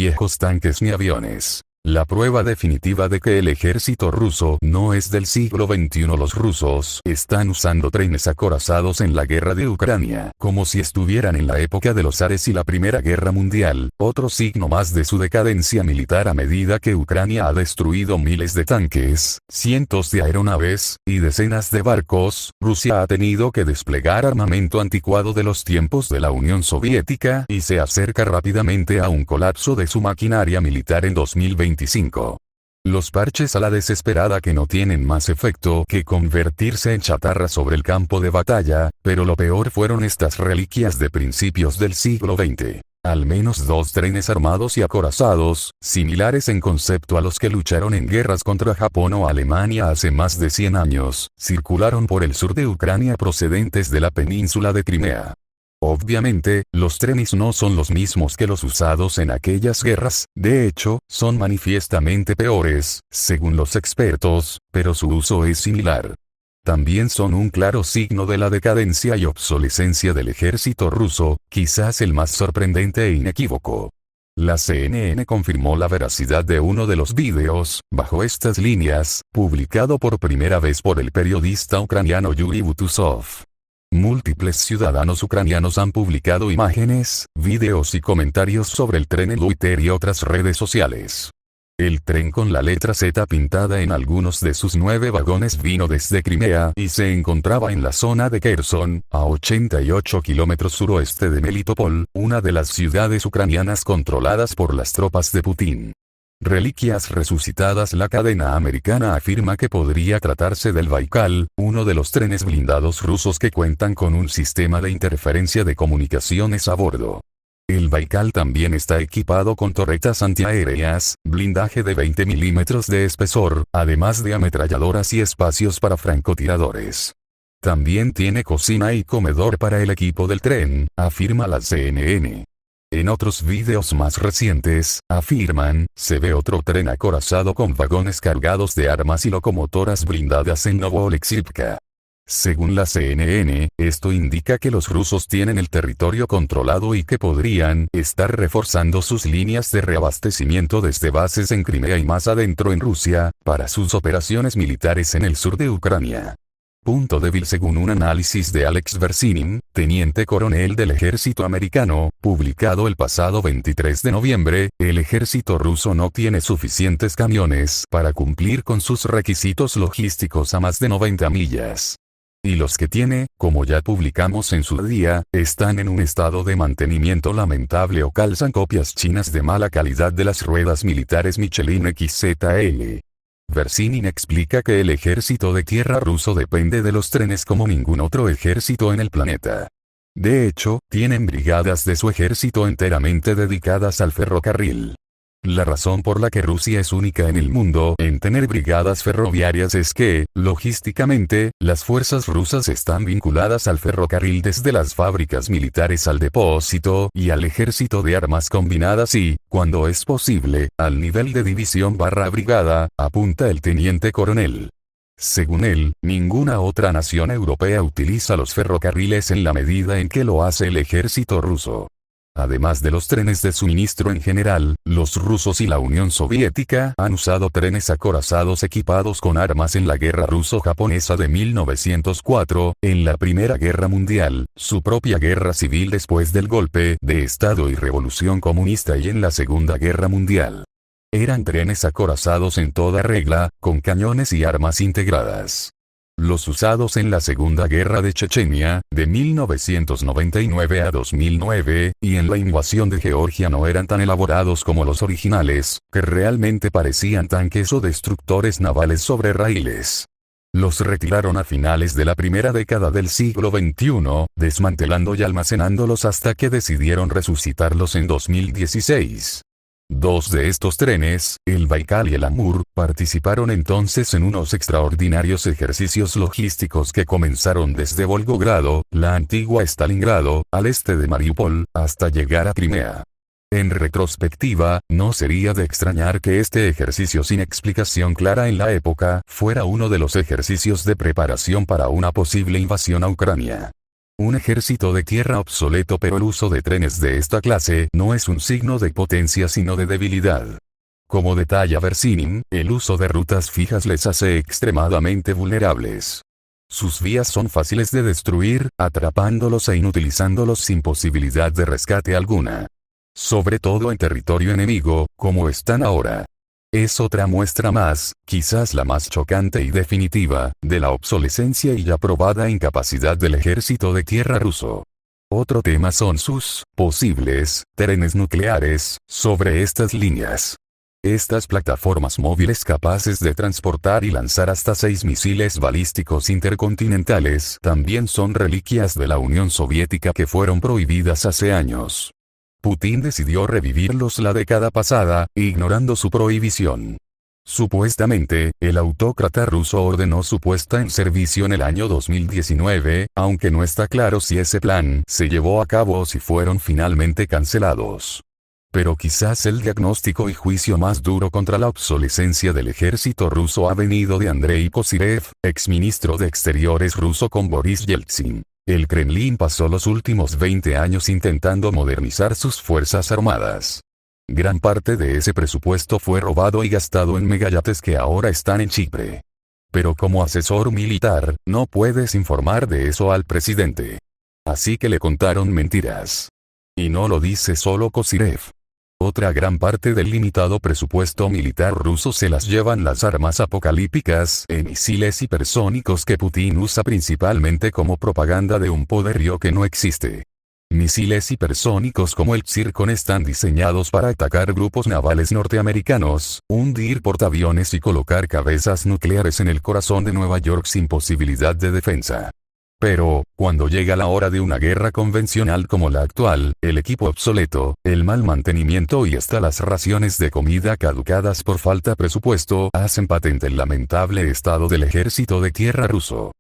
viejos tanques ni aviones. La prueba definitiva de que el ejército ruso no es del siglo XXI. Los rusos están usando trenes acorazados en la guerra de Ucrania, como si estuvieran en la época de los zares y la Primera Guerra Mundial, otro signo más de su decadencia militar. A medida que Ucrania ha destruido miles de tanques, cientos de aeronaves, y decenas de barcos, Rusia ha tenido que desplegar armamento anticuado de los tiempos de la Unión Soviética y se acerca rápidamente a un colapso de su maquinaria militar en 2025. Los parches a la desesperada que no tienen más efecto que convertirse en chatarra sobre el campo de batalla, pero lo peor fueron estas reliquias de principios del siglo XX. Al menos 2 trenes armados y acorazados, similares en concepto a los que lucharon en guerras contra Japón o Alemania hace más de 100 años, circularon por el sur de Ucrania procedentes de la península de Crimea. Obviamente, los trenes no son los mismos que los usados en aquellas guerras, de hecho, son manifiestamente peores, según los expertos, pero su uso es similar. También son un claro signo de la decadencia y obsolescencia del ejército ruso, quizás el más sorprendente e inequívoco. La CNN confirmó la veracidad de uno de los vídeos, bajo estas líneas, publicado por primera vez por el periodista ucraniano Yuri Butusov. Múltiples ciudadanos ucranianos han publicado imágenes, vídeos y comentarios sobre el tren en Twitter y otras redes sociales. El tren con la letra Z pintada en algunos de sus 9 vagones vino desde Crimea y se encontraba en la zona de Kherson, a 88 kilómetros suroeste de Melitopol, una de las ciudades ucranianas controladas por las tropas de Putin. Reliquias resucitadas. La cadena americana afirma que podría tratarse del Baikal, uno de los trenes blindados rusos que cuentan con un sistema de interferencia de comunicaciones a bordo. El Baikal también está equipado con torretas antiaéreas, blindaje de 20 milímetros de espesor, además de ametralladoras y espacios para francotiradores. También tiene cocina y comedor para el equipo del tren, afirma la CNN. En otros vídeos más recientes, afirman, se ve otro tren acorazado con vagones cargados de armas y locomotoras blindadas en Novoalexivka. Según la CNN, esto indica que los rusos tienen el territorio controlado y que podrían estar reforzando sus líneas de reabastecimiento desde bases en Crimea y más adentro en Rusia, para sus operaciones militares en el sur de Ucrania. Punto débil. Según un análisis de Alex Versinin, teniente coronel del ejército americano, publicado el pasado 23 de noviembre, el ejército ruso no tiene suficientes camiones para cumplir con sus requisitos logísticos a más de 90 millas. Y los que tiene, como ya publicamos en su día, están en un estado de mantenimiento lamentable o calzan copias chinas de mala calidad de las ruedas militares Michelin XZL. Versinin explica que el ejército de tierra ruso depende de los trenes como ningún otro ejército en el planeta. De hecho, tienen brigadas de su ejército enteramente dedicadas al ferrocarril. La razón por la que Rusia es única en el mundo en tener brigadas ferroviarias es que, logísticamente, las fuerzas rusas están vinculadas al ferrocarril desde las fábricas militares al depósito y al ejército de armas combinadas y, cuando es posible, al nivel de división/brigada, apunta el teniente coronel. Según él, ninguna otra nación europea utiliza los ferrocarriles en la medida en que lo hace el ejército ruso. Además de los trenes de suministro en general, los rusos y la Unión Soviética han usado trenes acorazados equipados con armas en la guerra ruso-japonesa de 1904, en la Primera Guerra Mundial, su propia guerra civil después del golpe de Estado y Revolución Comunista y en la Segunda Guerra Mundial. Eran trenes acorazados en toda regla, con cañones y armas integradas. Los usados en la Segunda Guerra de Chechenia, de 1999 a 2009, y en la invasión de Georgia no eran tan elaborados como los originales, que realmente parecían tanques o destructores navales sobre raíles. Los retiraron a finales de la primera década del siglo XXI, desmantelando y almacenándolos hasta que decidieron resucitarlos en 2016. 2 de estos trenes, el Baikal y el Amur, participaron entonces en unos extraordinarios ejercicios logísticos que comenzaron desde Volgogrado, la antigua Stalingrado, al este de Mariupol, hasta llegar a Crimea. En retrospectiva, no sería de extrañar que este ejercicio sin explicación clara en la época fuera uno de los ejercicios de preparación para una posible invasión a Ucrania. Un ejército de tierra obsoleto, pero el uso de trenes de esta clase no es un signo de potencia sino de debilidad. Como detalla Versinin, el uso de rutas fijas les hace extremadamente vulnerables. Sus vías son fáciles de destruir, atrapándolos e inutilizándolos sin posibilidad de rescate alguna. Sobre todo en territorio enemigo, como están ahora. Es otra muestra más, quizás la más chocante y definitiva, de la obsolescencia y ya probada incapacidad del ejército de tierra ruso. Otro tema son sus posibles trenes nucleares sobre estas líneas. Estas plataformas móviles capaces de transportar y lanzar hasta 6 misiles balísticos intercontinentales también son reliquias de la Unión Soviética que fueron prohibidas hace años. Putin decidió revivirlos la década pasada, ignorando su prohibición. Supuestamente, el autócrata ruso ordenó su puesta en servicio en el año 2019, aunque no está claro si ese plan se llevó a cabo o si fueron finalmente cancelados. Pero quizás el diagnóstico y juicio más duro contra la obsolescencia del ejército ruso ha venido de Andrei Kozyrev, exministro de Exteriores ruso con Boris Yeltsin. El Kremlin pasó los últimos 20 años intentando modernizar sus fuerzas armadas. Gran parte de ese presupuesto fue robado y gastado en megayates que ahora están en Chipre. Pero como asesor militar, no puedes informar de eso al presidente. Así que le contaron mentiras. Y no lo dice solo Kozyrev. Otra gran parte del limitado presupuesto militar ruso se las llevan las armas apocalípticas e misiles hipersónicos que Putin usa principalmente como propaganda de un poderío que no existe. Misiles hipersónicos como el Zircon están diseñados para atacar grupos navales norteamericanos, hundir portaaviones y colocar cabezas nucleares en el corazón de Nueva York sin posibilidad de defensa. Pero, cuando llega la hora de una guerra convencional como la actual, el equipo obsoleto, el mal mantenimiento y hasta las raciones de comida caducadas por falta de presupuesto hacen patente el lamentable estado del ejército de tierra ruso.